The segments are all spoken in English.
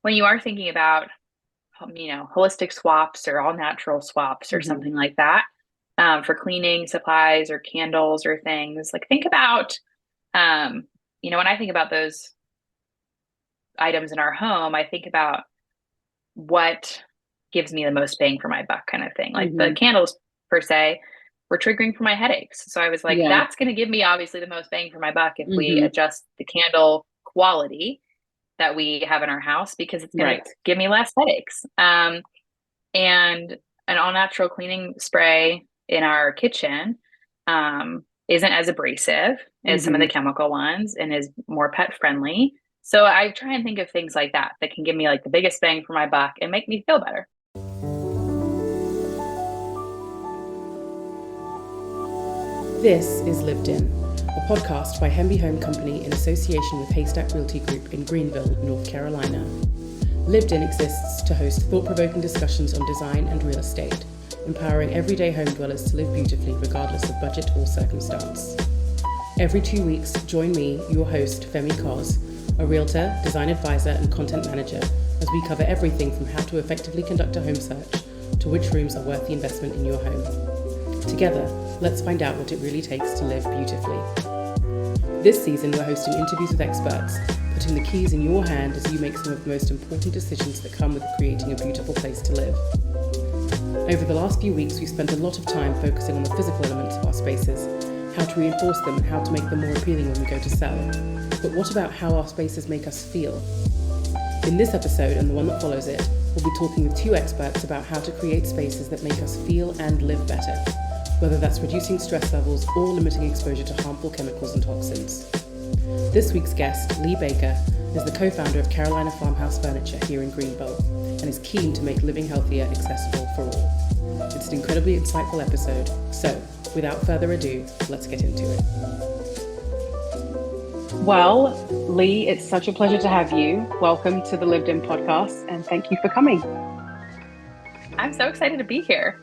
when you are thinking about, holistic swaps or all natural swaps or Hmm. something like that, for cleaning supplies or candles or things, like think about, um, when I think about those items in our home, I think about what gives me the most bang for my buck kind of thing. Like the Hmm. candles per se were triggering for my headaches. So I was like, Yeah. that's going to give me obviously the most bang for my buck if we Hmm. adjust the candle quality that we have in our house because it's going to Right. give me less headaches. And an all natural cleaning spray in our kitchen isn't as abrasive as some of the Hmm. chemical ones and is more pet friendly. So I try and think of things like that that can give me like the biggest bang for my buck and make me feel better. This is Lived In, a podcast by Hemby Home Company in association with Haystack Realty Group in Greenville, North Carolina. Lived In exists to host thought-provoking discussions on design and real estate, empowering everyday home dwellers to live beautifully regardless of budget or circumstance. Every 2 weeks, join me, your host, Femi Koz, a realtor, design advisor, and content manager, as we cover everything from how to effectively conduct a home search to which rooms are worth the investment in your home. Together, let's find out what it really takes to live beautifully. This season, we're hosting interviews with experts, putting the keys in your hand as you make some of the most important decisions that come with creating a beautiful place to live. Over the last few weeks, we've spent a lot of time focusing on the physical elements of our spaces, how to reinforce them and how to make them more appealing when we go to sell. But what about how our spaces make us feel? In this episode and the one that follows it, we'll be talking with two experts about how to create spaces that make us feel and live better, whether that's reducing stress levels or limiting exposure to harmful chemicals and toxins. This week's guest, Leigh Baker, is the co-founder of Carolina Farmhouse Furniture here in Greenville and is keen to make living healthier accessible for all. It's an incredibly insightful episode, so without further ado, let's get into it. Well, Leigh, it's such a pleasure to have you. Welcome to the Lived In podcast, and thank you for coming. I'm so excited to be here.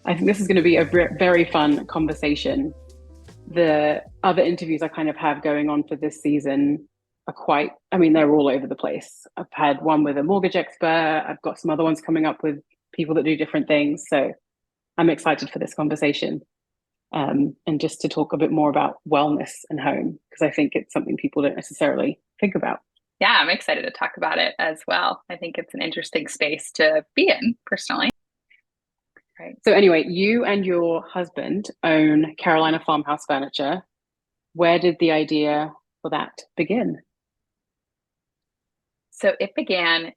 I think this is going to be a very fun conversation. The other interviews I kind of have going on for this season are they're all over the place. I've had one with a mortgage expert. I've got some other ones coming up with people that do different things. So I'm excited for this conversation. And just to talk a bit more about wellness and home, because I think it's something people don't necessarily think about. Yeah, I'm excited to talk about it as well. I think it's an interesting space to be in personally. Right. So anyway, you and your husband own Carolina Farmhouse Furniture. Where did the idea for that begin? So it began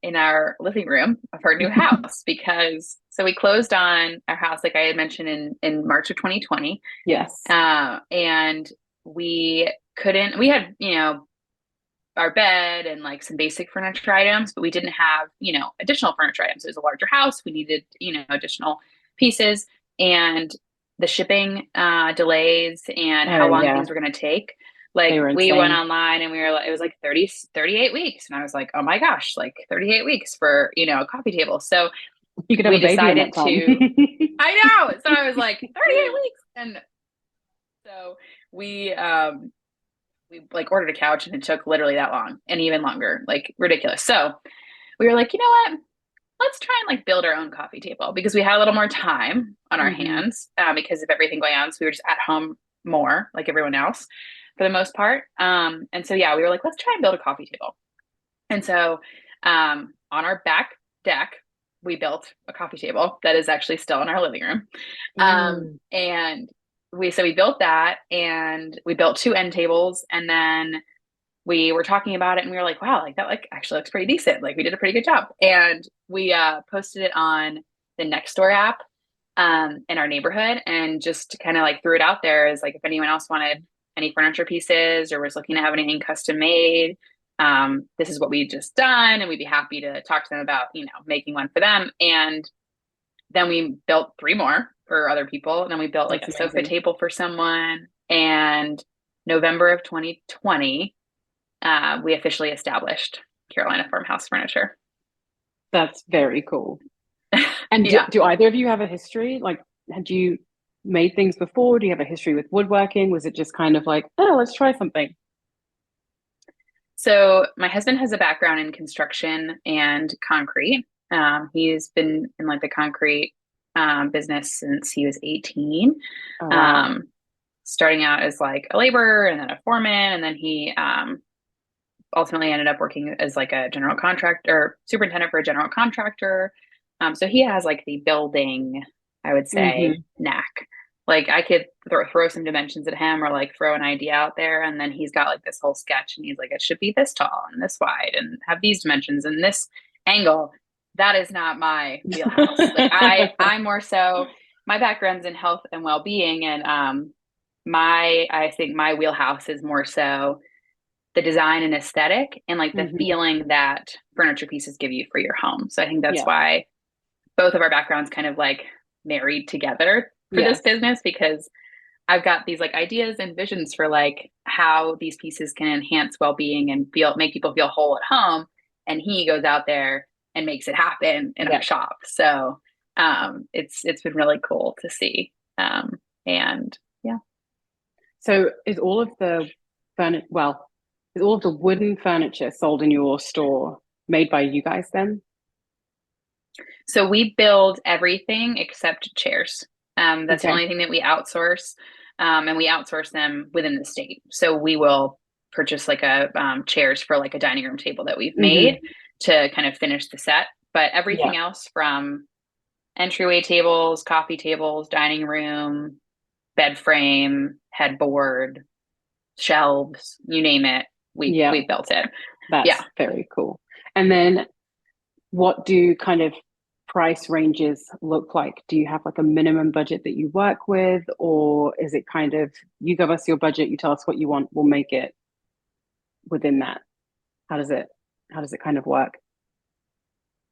in our living room of our new house because we closed on our house, like I had mentioned in March of 2020. Yes. And we couldn't, we had, our bed and like some basic furniture items, but we didn't have, additional furniture items. It was a larger house. We needed, additional pieces and the shipping delays and Oh how long yeah, things were going to take. they Like were we went insane. online and we were like, it was like 38 weeks. And I was like, oh my gosh, like 38 weeks for, a coffee table. So You could have we a baby in that decided time. to, I know. So I was like 38 weeks. And so we like ordered a couch and it took literally that long and even longer, like ridiculous. So we were like, you know what? Let's try and like build our own coffee table because we had a little more time on our Hmm. hands because of everything going on. So we were just at home more like everyone else for the most part. And so, yeah, we were like, let's try and build a coffee table. And so on our back deck, we built a coffee table that is actually still in our living room. Mm. And we built that and we built two end tables and then we were talking about it and we were like, wow, like that like actually looks pretty decent. Like we did a pretty good job. And we posted it on the Nextdoor app in our neighborhood and just kind of like threw it out there as like if anyone else wanted any furniture pieces or was looking to have anything custom made, this is what we just done and we'd be happy to talk to them about, making one for them. And then we built three more for other people. And then we built like That's a sofa amazing. table for someone. And November of 2020, we officially established Carolina Farmhouse Furniture. That's very cool. And Yeah. do either of you have a history? Like, had you made things before? Do you have a history with woodworking? Was it just kind of like, oh, let's try something? So my husband has a background in construction and concrete. He's been in like the concrete business since he was 18. Oh, wow. Um, Starting out as like a laborer and then a foreman, and then he ultimately ended up working as like a general contractor, superintendent for a general contractor. So he has like the building, I would say, Hmm. knack. Like I could throw some dimensions at him or like throw an idea out there, and then he's got like this whole sketch, and he's like, it should be this tall and this wide and have these dimensions and this angle. That is not my wheelhouse. Like I'm more so my background's in health and well-being, and I think my wheelhouse is more so the design and aesthetic and like the Hmm. feeling that furniture pieces give you for your home. So I think that's Yeah. why both of our backgrounds kind of like married together for this Yes. business, because I've got these like ideas and visions for like how these pieces can enhance well-being and make people feel whole at home. And he goes out there and makes it happen in our Yeah. shop. So it's been really cool to see. And yeah. So is all of the furniture, well, is all of the wooden furniture sold in your store made by you guys then? So we build everything except chairs. That's the Okay. only thing that we outsource, and we outsource them within the state. So we will purchase like a chairs for like a dining room table that we've made Hmm. to kind of finish the set. But Yeah. everything else from entryway tables, coffee tables, dining room, bed frame, headboard, shelves, you name it, Yeah. we built it. Yeah. That's very cool. And then what do kind of price ranges look like? Do you have like a minimum budget that you work with, or is it kind of you give us your budget, you tell us what you want, we'll make it within that? How does it how does it kind of work?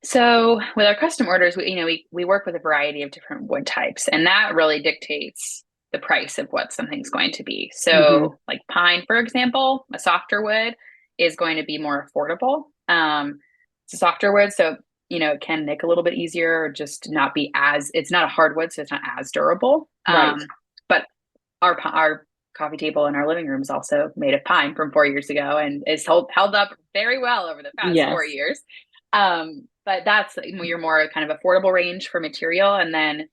So with our custom orders, we work with a variety of different wood types, and that really dictates the price of what something's going to be. Hmm. So like pine, for example, a softer wood is going to be more affordable. It's a softer wood, so it can nick a little bit easier, or just not be as it's not a hardwood, so it's not as durable. Right. But our coffee table in our living room is also made of pine from 4 years ago, and is held up very well over the past four Yes. years. But that's your more kind of affordable range for material, and then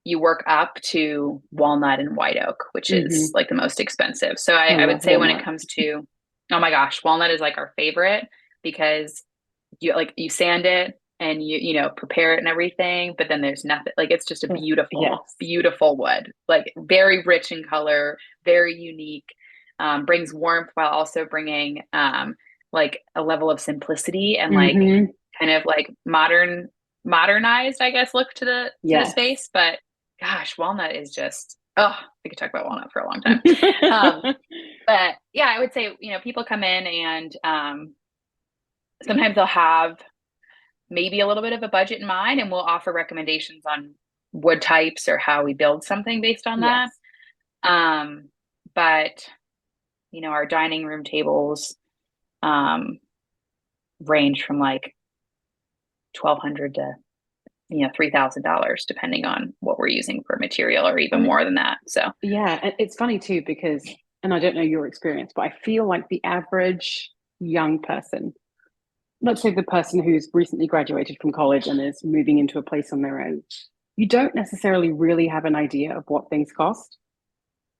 you work up to walnut and white oak, which is Hmm. like the most expensive. So I I love would say when it walnut. comes to, oh my gosh, walnut is like our favorite, because you sand it and prepare it and everything, but then there's nothing, like it's just a beautiful, Yes. beautiful wood, like very rich in color, very unique, brings warmth while also bringing like a level of simplicity and like Hmm. kind of like modernized, I guess, look to the Yes. space. But gosh, walnut is just, oh, we could talk about walnut for a long time. um but yeah, I would say, people come in and sometimes they'll have maybe a little bit of a budget in mind, and we'll offer recommendations on wood types or how we build something based on that. Yes. Um, but our dining room tables um, range from like 1,200 to $3,000, depending on what we're using for material, or even And more than that. So yeah, it's funny too because, and I don't know your experience, but I feel like the average young person, let's say the person who's recently graduated from college and is moving into a place on their own, you don't necessarily really have an idea of what things cost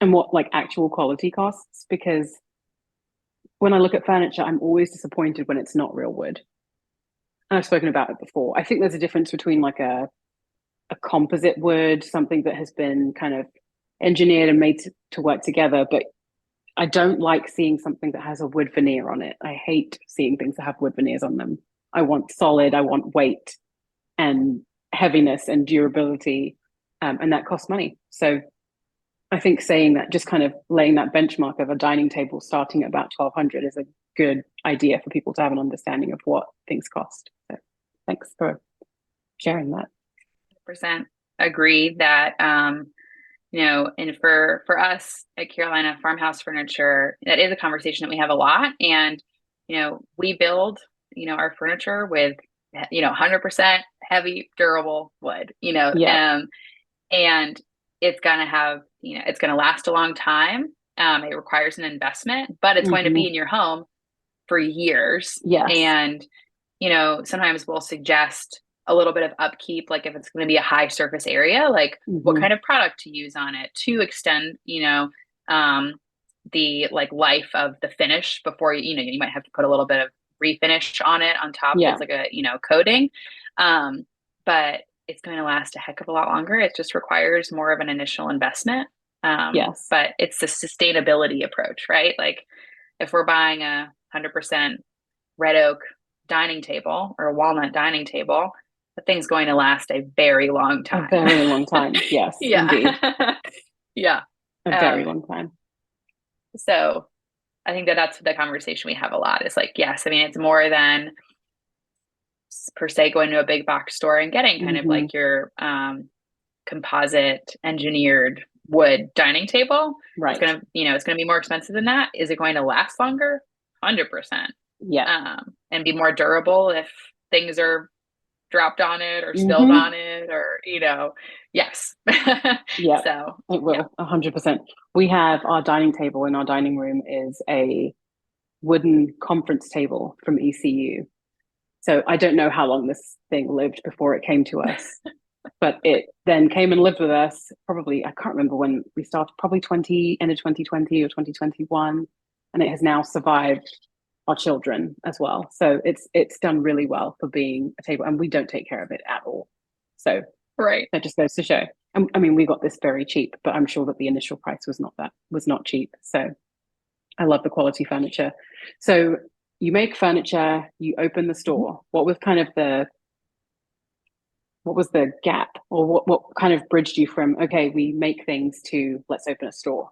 and what like actual quality costs. Because when I look at furniture, I'm always disappointed when it's not real wood. And I've spoken about it before. I think there's a difference between like a composite wood, something that has been kind of engineered and made to work together. But I don't like seeing something that has a wood veneer on it. I hate seeing things that have wood veneers on them. I want solid, I want weight and heaviness and durability, and that costs money. So I think saying that, just kind of laying that benchmark of a dining table starting at about 1,200 is a good idea for people to have an understanding of what things cost. So thanks for sharing that. percent agree that and for us at Carolina Farmhouse Furniture, that is a conversation that we have a lot. And we build our furniture with 100% heavy durable wood, Yeah. and it's gonna have it's gonna last a long time. It requires an investment, but it's going to be Hmm. in your home for years. Yes. And, sometimes we'll suggest a little bit of upkeep, like if it's going to be a high surface area, like what Mm-hmm. kind of product to use on it to extend, um, the like life of the finish before you might have to put a little bit of refinish on it on top Yeah. as like a, coating. But it's going to last a heck of a lot longer. It just requires more of an initial investment. Yes. But it's the sustainability approach, right? Like if we're buying 100% red oak dining table or a walnut dining table, the thing's going to last a very long A time. very long time. Yes, indeed. Yeah. Yeah. A very long time. So I think that's the conversation we have a lot. Is like, yes, I mean, it's more than per se going to a big box store and getting kind of Mm-hmm. like your composite engineered wood dining table. Right. It's gonna be more expensive than that. Is it going to last longer? 100%. Yeah. And be more durable if things are dropped on it or spilled Mm-hmm. on it, or yes. Yeah, So it will, 100%. We have our dining table in our dining room is a wooden conference table from ECU. So I don't know how long this thing lived before it came to us, but it then came and lived with us probably, I can't remember when we started, probably end of 2020 or 2021. And it has now survived our children as well. So it's done really well for being a table, and we don't take care of it at all. So right. that just goes to show. I mean, we got this very cheap, but I'm sure that the initial price was not cheap. So I love the quality furniture. So you make furniture, you open the store. What was the gap, or what kind of bridged you from, okay, we make things, to let's open a store?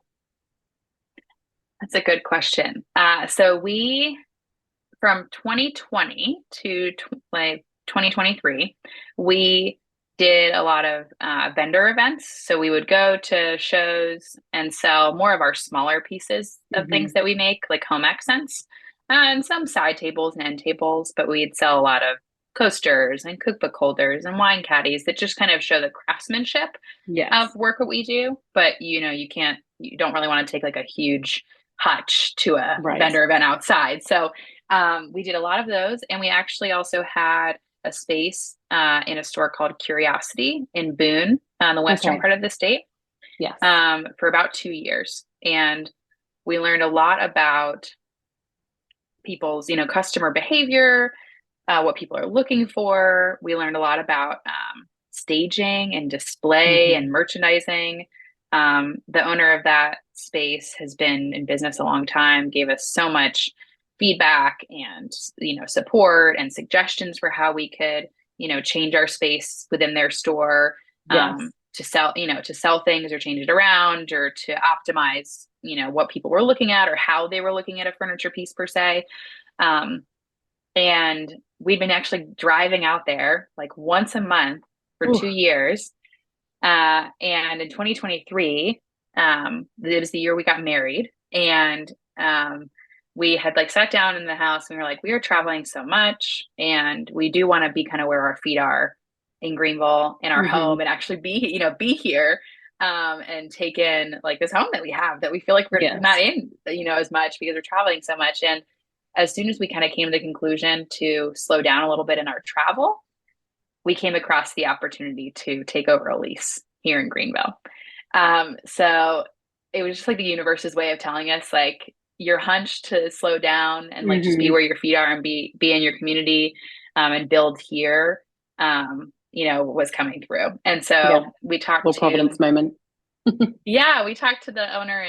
That's a good question. So we, from 2020 to like 2023, we did a lot of vendor events. So we would go to shows and sell more of our smaller pieces of things that we make, like home accents, and some side tables and end tables. But we'd sell a lot of coasters and cookbook holders and wine caddies that just kind of show the craftsmanship of work what we do. But you don't really want to take like a huge hutch to a vendor event outside. So we did a lot of those, and we actually also had a space in a store called Curiosity in Boone, on the western part of the state, for about 2 years. And we learned a lot about people's, customer behavior, what people are looking for. We learned a lot about staging and display and merchandising. The owner of that space has been in business a long time, gave us so much feedback and, support and suggestions for how we could, change our space within their store, to sell things or change it around, or to optimize, what people were looking at or how they were looking at a furniture piece per se. And we've been actually driving out there like once a month for 2 years. And in 2023, it was the year we got married, and we had like sat down in the house and we were like, we are traveling so much, and we do want to be kind of where our feet are in Greenville, in our home, and actually be here, and take in like this home that we have that we feel like we're not in, as much because we're traveling so much. And as soon as we kind of came to the conclusion to slow down a little bit in our travel, we came across the opportunity to take over a lease here in Greenville. So it was just like the universe's way of telling us, like, your hunch to slow down and like just be where your feet are and be in your community, and build here, was coming through. And so we talked to Providence moment. we talked to the owner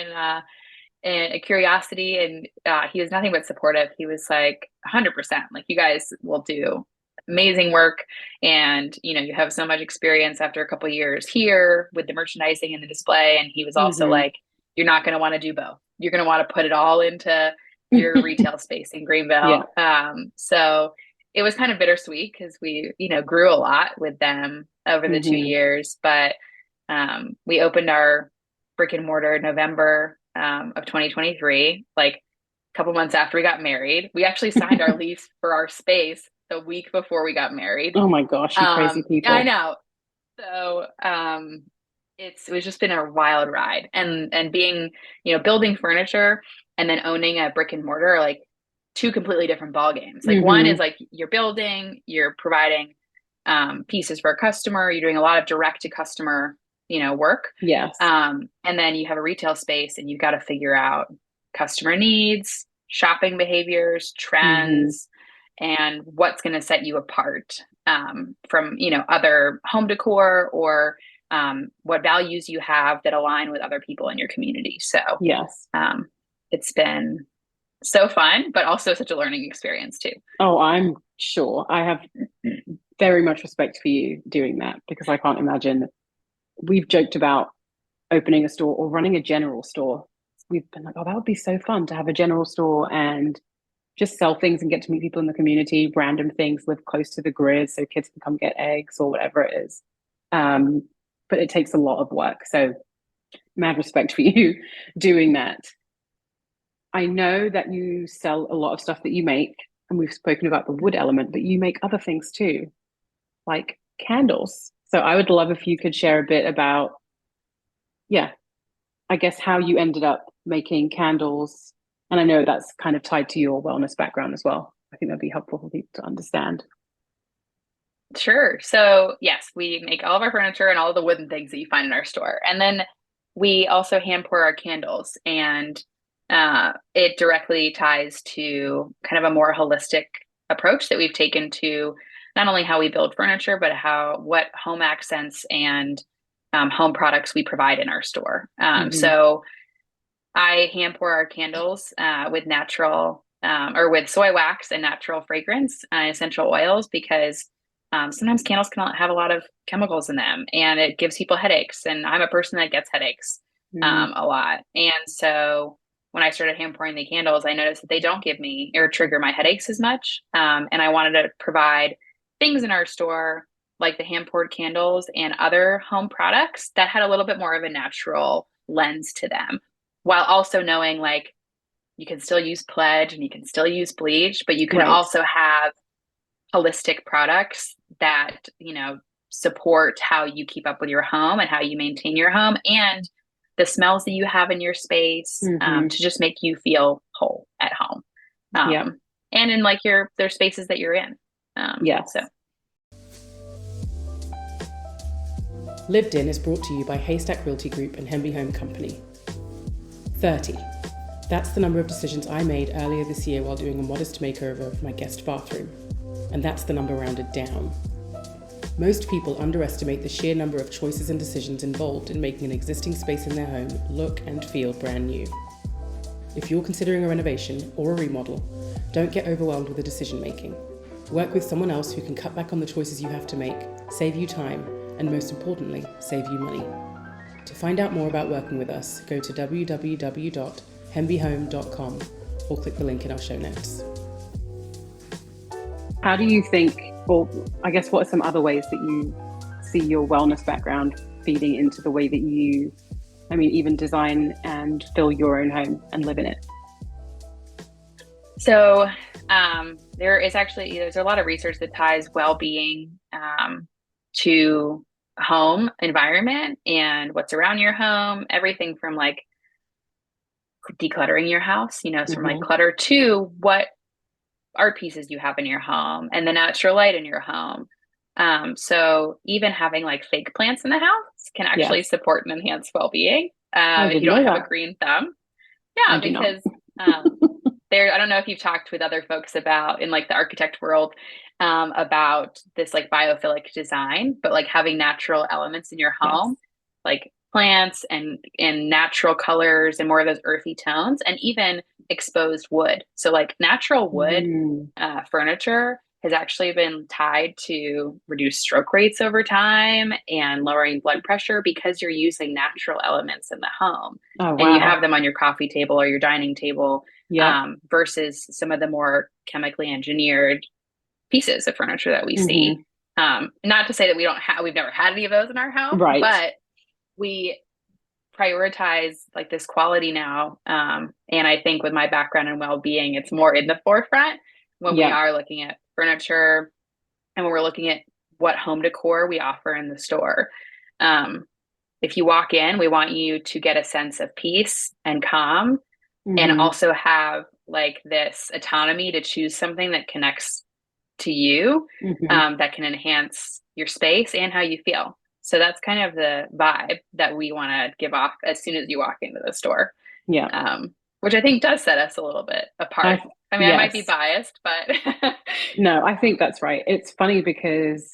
and a Curiosity, and he was nothing but supportive. He was like 100%, like, you guys will do amazing work, and you have so much experience after a couple of years here with the merchandising and the display. And he was also like, you're not going to want to do both. You're going to want to put it all into your retail space in Greenville. So it was kind of bittersweet because we grew a lot with them over the 2 years, but we opened our brick and mortar in November of 2023, like a couple months after we got married. We actually signed our lease for our space the week before we got married. Oh my gosh, you crazy people. I know. So it was just been a wild ride, and being, building furniture and then owning a brick and mortar, like, two completely different ball games. Like one is Mm-hmm. like you're building, you're providing pieces for a customer, you're doing a lot of direct to customer, work. Yes. And then you have a retail space and you've got to figure out customer needs, shopping behaviors, Mm-hmm. trends, and what's going to set you apart from, other home decor or what values you have that align with other people in your community. So Yes. it's been so fun, but also such a learning experience too. Oh, I'm sure. I have very much respect for you doing that because I can't imagine. We've joked about opening a store or running a general store. We've been like, oh, that would be so fun to have a general store and just sell things and get to meet people in the community, random things, live close to the grid so kids can come get eggs or whatever it is. Um, but it takes a lot of work. So mad respect for you doing that. I know that you sell a lot of stuff that you make, and we've spoken about the wood element, but you make other things too, like candles. So I would love if you could share a bit about, yeah, I guess how you ended up making candles. And I know that's kind of tied to your wellness background as well. I think that'd be helpful for people to understand. Sure. So, yes, we make all of our furniture and all of the wooden things that you find in our store. And then we also hand pour our candles, and it directly ties to kind of a more holistic approach that we've taken to not only how we build furniture, but what home accents and home products we provide in our store. Mm-hmm. So I hand pour our candles with natural or with soy wax and natural fragrance and essential oils because sometimes candles can have a lot of chemicals in them and it gives people headaches. And I'm a person that gets headaches Mm. a lot. And so when I started hand pouring the candles, I noticed that they don't give me or trigger my headaches as much. And I wanted to provide things in our store like the hand poured candles and other home products that had a little bit more of a natural lens to them, while also knowing like you can still use pledge and you can still use bleach, but you can Right. also have holistic products that, support how you keep up with your home and how you maintain your home and the smells that you have in your space Mm-hmm. to just make you feel whole at home. Yep. And in like their spaces that you're in. Yes. So Lived In is brought to you by Haystack Realty Group and Hemby Home Company. 30. That's the number of decisions I made earlier this year while doing a modest makeover of my guest bathroom. And that's the number rounded down. Most people underestimate the sheer number of choices and decisions involved in making an existing space in their home look and feel brand new. If you're considering a renovation or a remodel, don't get overwhelmed with the decision making. Work with someone else who can cut back on the choices you have to make, save you time, and most importantly, save you money. To find out more about working with us, go to www.hembyhome.com or click the link in our show notes. How do you think, or I guess what are some other ways that you see your wellness background feeding into the way that you, even design and fill your own home and live in it? So there's a lot of research that ties well-being to home environment and what's around your home, everything from like decluttering your house, so from like clutter to what art pieces you have in your home and the natural light in your home. So even having like fake plants in the house can actually support and enhance well-being if you don't have a green thumb. Yeah, because I don't know if you've talked with other folks about in like the architect world about this like biophilic design, but like having natural elements in your home, like plants and natural colors and more of those earthy tones and even exposed wood. So like natural wood furniture has actually been tied to reduce stroke rates over time and lowering blood pressure because you're using natural elements in the home. Oh, wow. And you have them on your coffee table or your dining table versus some of the more chemically engineered pieces of furniture that we see. Not to say that we've never had any of those in our home, but we prioritize like this quality now. And I think with my background in well-being, it's more in the forefront when we are looking at furniture and when we're looking at what home decor we offer in the store. If you walk in, we want you to get a sense of peace and calm and also have like this autonomy to choose something that connects to you, Hmm. that can enhance your space and how you feel. So that's kind of the vibe that we want to give off as soon as you walk into the store, Yeah. which I think does set us a little bit apart. I I mean, I might be yes. biased, but No, I think that's right. It's funny because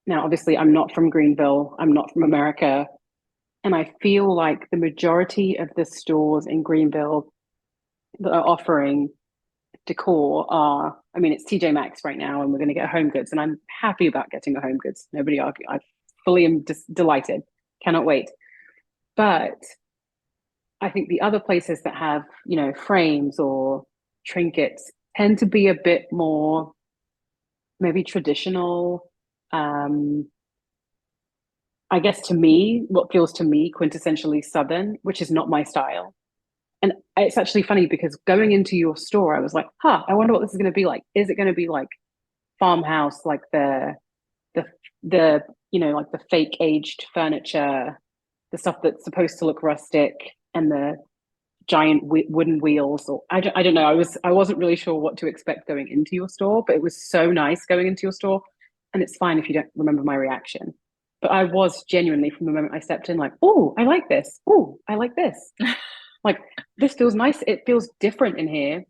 now obviously I'm not from Greenville, I'm not from America, and I feel like the majority of the stores in Greenville that are offering decor are, I mean, it's TJ Maxx right now, and we're going to get home goods, and I'm happy about getting a home goods. Nobody argue. I fully am just delighted. Cannot wait. But I think the other places that have, frames or trinkets tend to be a bit more maybe traditional. Um, I guess to me, what feels to me quintessentially Southern, which is not my style. And it's actually funny because going into your store, I was like, huh, I wonder what this is going to be like. Is it going to be like farmhouse, like the the like the fake aged furniture, the stuff that's supposed to look rustic, and the giant wooden wheels? Or I don't know. I wasn't really sure what to expect going into your store, but it was so nice going into your store, and it's fine if you don't remember my reaction. But I was genuinely, from the moment I stepped in, like, oh, I like this. Oh, I like this. Like, this feels nice. It feels different in here.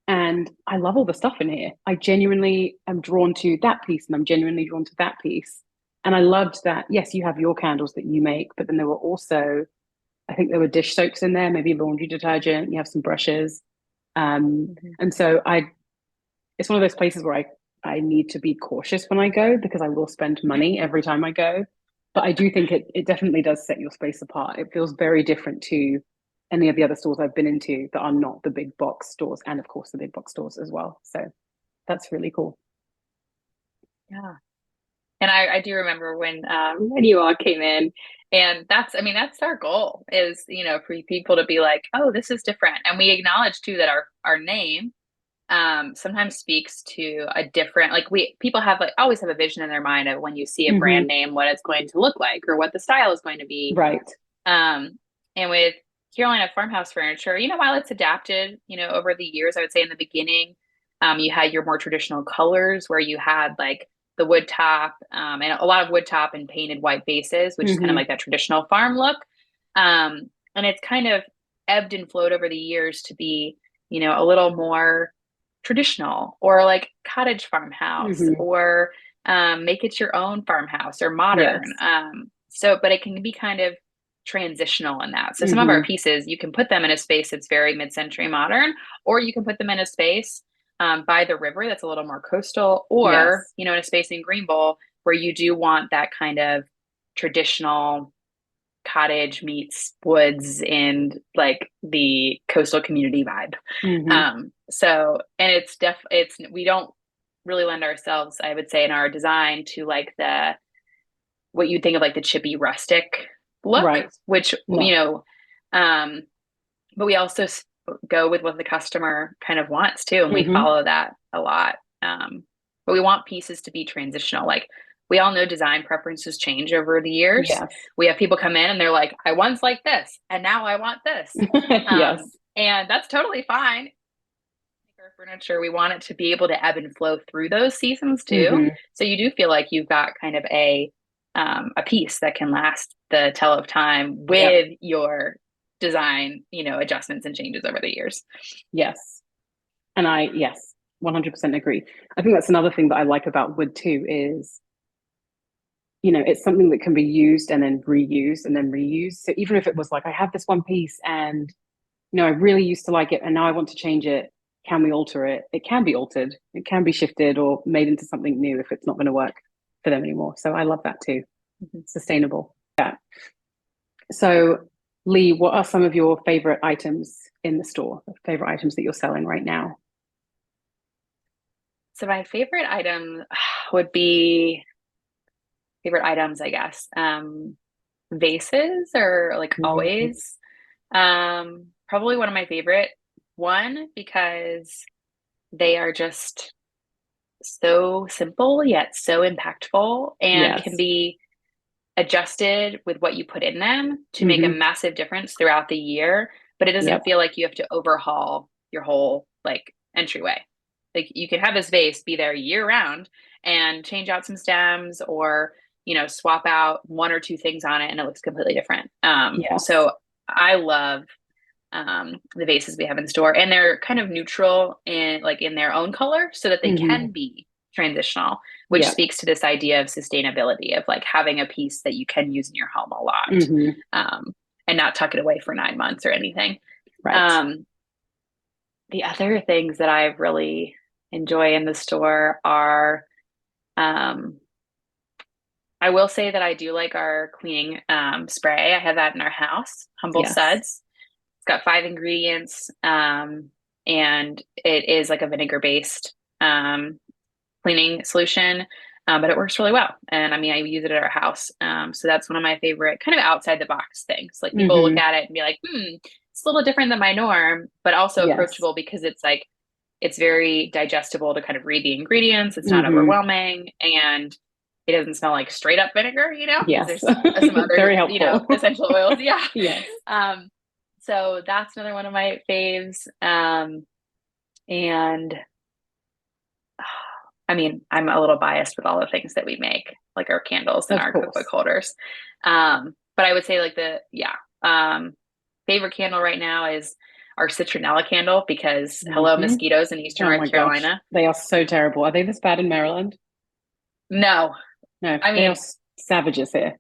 And I love all the stuff in here. I genuinely am drawn to that piece, and I'm genuinely drawn to that piece. And I loved that, yes, you have your candles that you make, but then there were also, I think there were dish soaps in there, maybe laundry detergent, you have some brushes. And so it's one of those places where I need to be cautious when I go, because I will spend money every time I go. But I do think it definitely does set your space apart. It feels very different to any of the other stores I've been into that are not the big box stores, and of course the big box stores as well. So that's really cool. yeah. And I do remember when you all came in, and I mean, that's our goal is, for people to be like, oh, this is different. And we acknowledge too that our name sometimes speaks to a different, like people have like always have a vision in their mind of when you see a Mm-hmm. brand name, what it's going to look like or what the style is going to be. Right. And with Carolina Farmhouse Furniture, while it's adapted, over the years, I would say in the beginning, you had your more traditional colors where you had like the wood top, and a lot of wood top and painted white bases, which is kind of Mm-hmm. like that traditional farm look. And it's kind of ebbed and flowed over the years to be, a little more traditional or like cottage farmhouse Mm-hmm. or make it your own farmhouse or modern. Yes. But it can be kind of transitional in that. So some of our Mm-hmm. pieces, you can put them in a space that's very mid-century modern, or you can put them in a space by the river that's a little more coastal, or Yes. in a space in Greenville where you do want that kind of traditional cottage meets woods and like the coastal community vibe. Mm-hmm. So and it's we don't really lend ourselves, I would say, in our design to like the what you think of like the chippy rustic look, Right. which No. um, but we also go with what the customer kind of wants too, and we Mm-hmm. follow that a lot. But we want pieces to be transitional. Like we all know design preferences change over the years. Yes. We have people come in and they're like, I once liked this, and now I want this. Yes. And that's totally fine. Our furniture, we want it to be able to ebb and flow through those seasons too. Mm-hmm. So you do feel like you've got kind of a piece that can last the tell of time Yep. with your design, adjustments and changes over the years. Yes. And yes, 100% agree. I think that's another thing that I like about wood too is, it's something that can be used and then reused and then reused. So even if it was like, I have this one piece and, I really used to like it and now I want to change it, can we alter it? It can be altered. It can be shifted or made into something new if it's not going to work for them anymore. So I love that too. Mm-hmm. Sustainable. Yeah. So Leigh, what are some of your favorite items in the store? Favorite items that you're selling right now? So my favorite item would be favorite items, I guess. Vases or like Mm-hmm. always. Probably one of my favorite. One, because they are just so simple yet so impactful and can Yes. be adjusted with what you put in them to make a Mm-hmm. massive difference throughout the year. but it doesn't Yep. feel like you have to overhaul your whole like entryway. Like you can have this vase be there year round and change out some stems or, swap out one or two things on it and it looks completely different. Yes. So I love the vases we have in store, and they're kind of neutral in their own color so that they can be transitional, which Yep. speaks to this idea of sustainability of like having a piece that you can use in your home a lot, and not tuck it away for 9 months or anything. Right. The other things that I really enjoy in the store are, I will say that I do like our cleaning spray. I have that in our house, Humble Yes. Suds. It's got 5 ingredients, and it is like a vinegar-based cleaning solution, but it works really well. And I mean, I use it at our house. So that's one of my favorite kind of outside the box things. Like people look at it and be like, it's a little different than my norm, but also Yes. approachable because it's like, it's very digestible to kind of read the ingredients. It's not overwhelming, and it doesn't smell like straight up vinegar, because Yes. there's some other, Very helpful. essential oils. Yeah. Yes. So that's another one of my faves. And I mean, I'm a little biased with all the things that we make, like our candles and Of our course. cookbook holders. But I would say like favorite candle right now is our citronella candle because hello mosquitoes in Eastern North Carolina. Gosh. They are so terrible. Are they this bad in Maryland? No. No, I mean, they are savages here.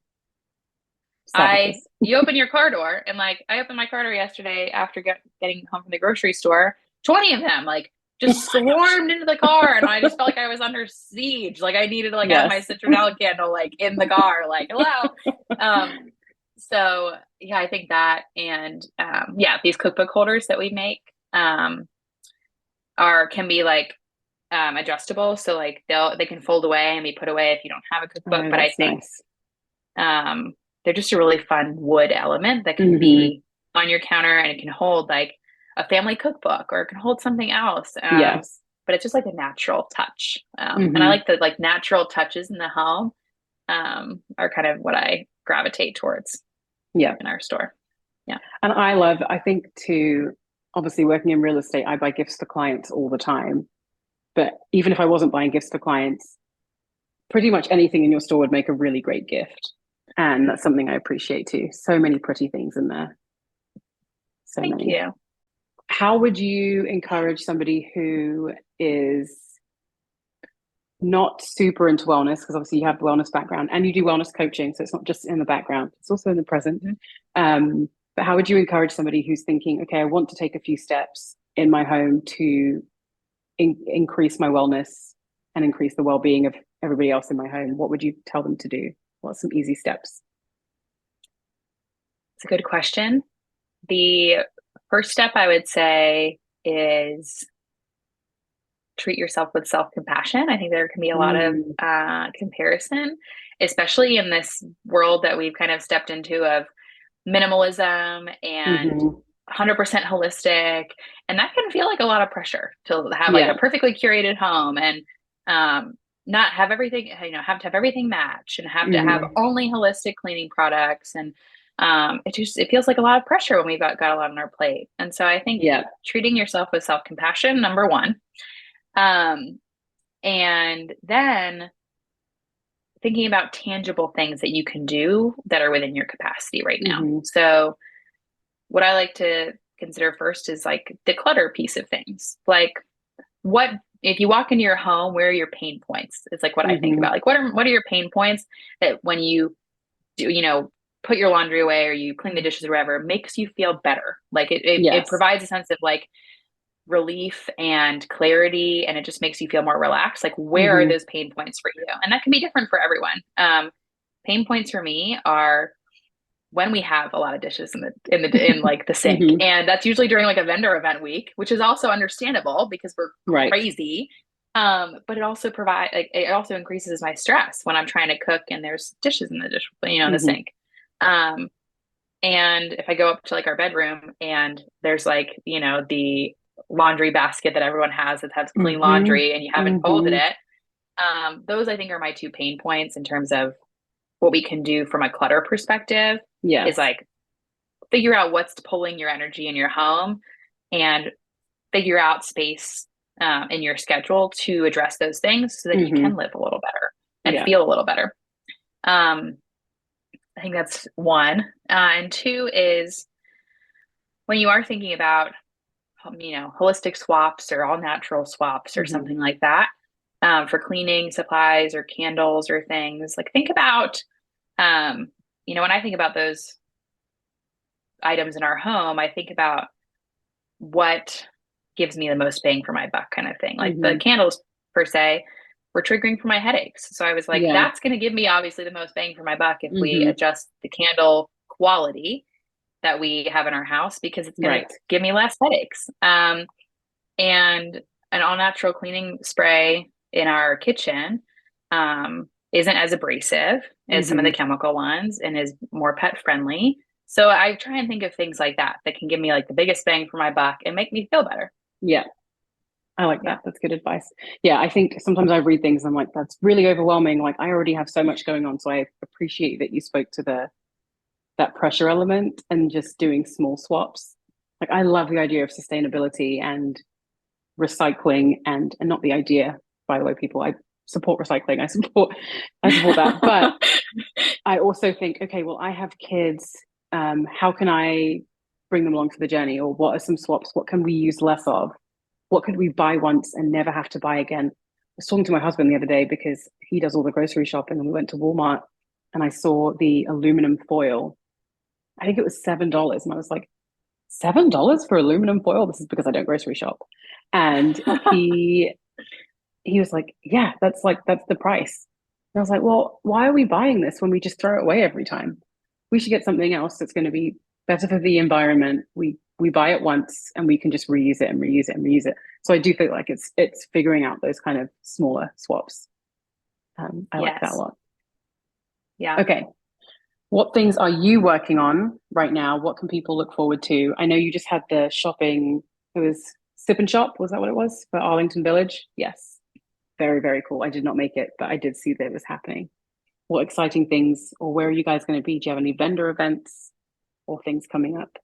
Savages. You open your car door and like I opened my car door yesterday after getting home from the grocery store. 20 of them like just swarmed into the car, and I just felt like I was under siege. Like I needed to like have my citronella candle like in the car, like hello. So yeah, I think that, and these cookbook holders that we make can be like adjustable, so like they can fold away and be put away if you don't have a cookbook. But I think they're just a really fun wood element that can be on your counter, and it can hold like a family cookbook or it can hold something else. But it's just like a natural touch, and I like the like natural touches in the home are kind of what I gravitate towards. In our store. Yeah. And I think too, obviously working in real estate, I buy gifts for clients all the time. But even if I wasn't buying gifts for clients, pretty much anything in your store would make a really great gift. And that's something I appreciate too. So many pretty things in there. Thank you. How would you encourage somebody who is not super into wellness, because obviously you have the wellness background and you do wellness coaching, so it's not just in the background, it's also in the present. But how would you encourage somebody who's thinking, okay, I want to take a few steps in my home to increase my wellness and increase the well-being of everybody else in my home? What would you tell them to do? What's some easy steps? It's a good question. The first step I would say is treat yourself with self-compassion. I think there can be a lot of comparison, especially in this world that we've kind of stepped into of minimalism and 100% holistic. And that can feel like a lot of pressure to have like a perfectly curated home and not have everything, have to have everything match and have to have only holistic cleaning products. And it feels like a lot of pressure when we've got a lot on our plate. And so I think treating yourself with self-compassion, number one. And then thinking about tangible things that you can do that are within your capacity right now. So what I like to consider first is like the clutter piece of things. Like if you walk into your home, where are your pain points? It's like what I think about. Like what are your pain points that when you do, put your laundry away or you clean the dishes or whatever, makes you feel better. Like it provides a sense of like relief and clarity, and it just makes you feel more relaxed. Like where are those pain points for you? And that can be different for everyone. Pain points for me are when we have a lot of dishes in like the sink, and that's usually during like a vendor event week, which is also understandable because we're crazy. But it also it also increases my stress when I'm trying to cook and there's dishes in the in the sink. And if I go up to like our bedroom and there's like, the laundry basket that everyone has that has clean laundry and you haven't folded it. Those I think are my two pain points in terms of what we can do from a clutter perspective is like figure out what's pulling your energy in your home and figure out space in your schedule to address those things so that you can live a little better and feel a little better. I think that's one. And two is when you are thinking about, holistic swaps or all natural swaps or something like that, for cleaning supplies or candles or things, like think about, when I think about those items in our home, I think about what gives me the most bang for my buck kind of thing. Like the candles per se were triggering for my headaches. So I was like, that's going to give me obviously the most bang for my buck if we adjust the candle quality that we have in our house, because it's going to give me less headaches. And an all natural cleaning spray in our kitchen isn't as abrasive as some of the chemical ones and is more pet friendly. So I try and think of things like that can give me like the biggest bang for my buck and make me feel better. Yeah. I like that. That's good advice. Yeah, I think sometimes I read things and I'm like, that's really overwhelming. Like I already have so much going on. So I appreciate that you spoke to that pressure element and just doing small swaps. Like I love the idea of sustainability and recycling and not the idea, by the way, people. I support recycling. I support that. But I also think, okay, well, I have kids. How can I bring them along for the journey? Or what are some swaps? What can we use less of? What could we buy once and never have to buy again? I was talking to my husband the other day because he does all the grocery shopping, and we went to Walmart and I saw the aluminum foil. I think it was $7. And I was like, $7 for aluminum foil? This is because I don't grocery shop. And he was like, yeah, that's the price. And I was like, well, why are we buying this when we just throw it away every time? We should get something else that's going to be better for the environment. We buy it once and we can just reuse it and reuse it and reuse it. So I do think like it's figuring out those kind of smaller swaps. I like that a lot. Yeah. Okay. What things are you working on right now? What can people look forward to? I know you just had the shopping. It was Sip and Shop. Was that what it was for Arlington Village? Yes. Very, very cool. I did not make it, but I did see that it was happening. What exciting things, or where are you guys going to be? Do you have any vendor events or things coming up?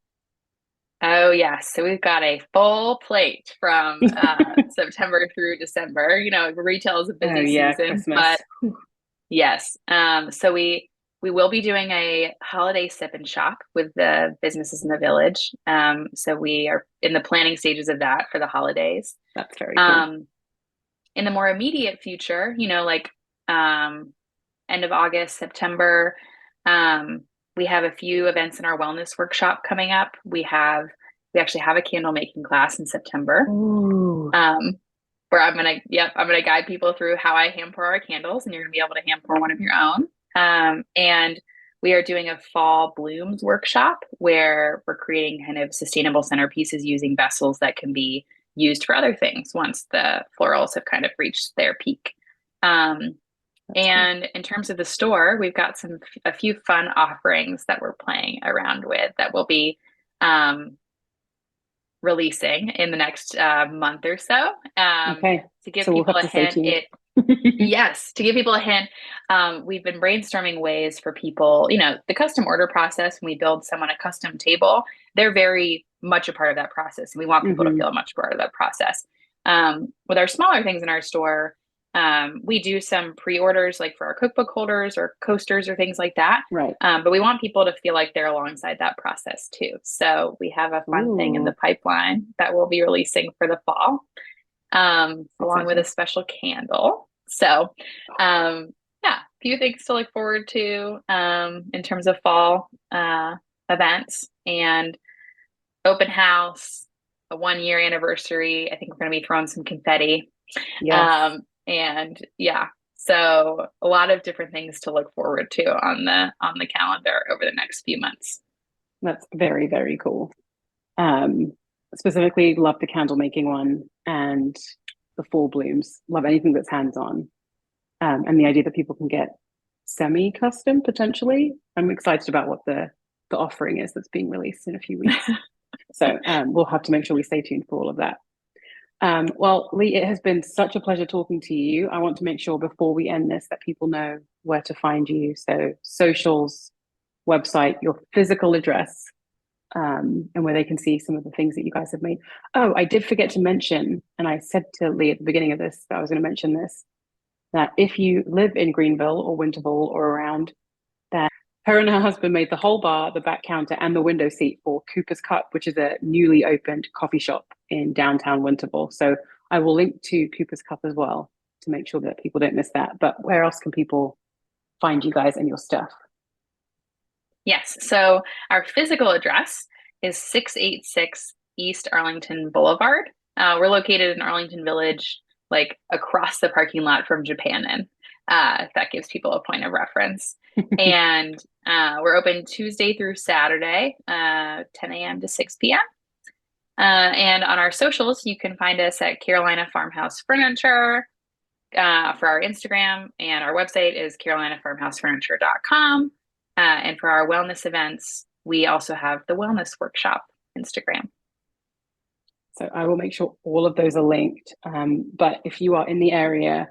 Oh, yes. So we've got a full plate from September through December. Retail is a busy season, Christmas. but yes. So we will be doing a holiday sip and shop with the businesses in the village. So we are in the planning stages of that for the holidays. That's very cool. In the more immediate future, like end of August, September, we have a few events in our wellness workshop coming up. We actually have a candle making class in September. Where I'm gonna guide people through how I hand pour our candles, and you're gonna be able to hand pour one of your own. And we are doing a fall blooms workshop where we're creating kind of sustainable centerpieces using vessels that can be used for other things once the florals have kind of reached their peak. And in terms of the store, we've got a few fun offerings that we're playing around with that will be releasing in the next month or so. Okay. To give people a hint, yes, to give people a hint, we've been brainstorming ways for people, the custom order process. When we build someone a custom table, they're very much a part of that process. And we want people to feel much part of that process. With our smaller things in our store, we do some pre-orders like for our cookbook holders or coasters or things like that. Right. But we want people to feel like they're alongside that process too. So we have a fun thing in the pipeline that we'll be releasing for the fall, along with a special candle. So, a few things to look forward to in terms of fall events and open house, a 1-year anniversary. I think we're going to be throwing some confetti. Yes. So a lot of different things to look forward to on the calendar over the next few months. That's very, very cool. Specifically love the candle making one and the fall blooms. Love anything that's hands-on. And the idea that people can get semi-custom potentially. I'm excited about what the offering is that's being released in a few weeks. So we'll have to make sure we stay tuned for all of that. Well, Leigh, it has been such a pleasure talking to you. I want to make sure before we end this that people know where to find you. So socials, website, your physical address. and where they can see some of the things that you guys have made. Oh, I did forget to mention, and I said to Leigh at the beginning of this that I was going to mention this, that if you live in Greenville or Winterville or around, that her and her husband made the whole bar, the back counter, and the window seat for Cooper's Cup, which is a newly opened coffee shop in downtown Winterville. So I will link to Cooper's Cup as well to make sure that people don't miss that. But where else can people find you guys and your stuff? Yes. So our physical address is 686 East Arlington Boulevard. We're located in Arlington Village, like across the parking lot from Japan Inn. If that gives people a point of reference. And we're open Tuesday through Saturday, 10 a.m. to 6 p.m. And on our socials, you can find us at Carolina Farmhouse Furniture for our Instagram, and our website is carolinafarmhousefurniture.com. And for our wellness events, we also have the Wellness Workshop Instagram. So I will make sure all of those are linked. But if you are in the area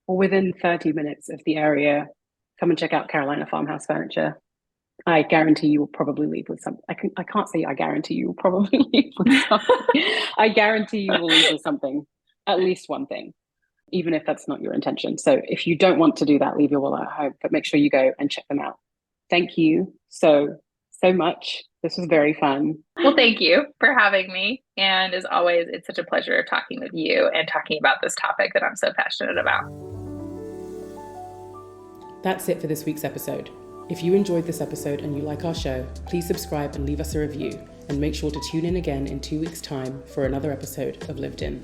or within 30 minutes of the area, come and check out Carolina Farmhouse Furniture. I guarantee you will probably leave with something. I can't say I guarantee you will probably leave with something. I guarantee you will leave with something, at least one thing, even if that's not your intention. So if you don't want to do that, leave your wallet at home, but make sure you go and check them out. Thank you so much. This was very fun. Well, thank you for having me. And as always, it's such a pleasure talking with you and talking about this topic that I'm so passionate about. That's it for this week's episode. If you enjoyed this episode and you like our show, please subscribe and leave us a review, and make sure to tune in again in 2 weeks' time for another episode of Lived In.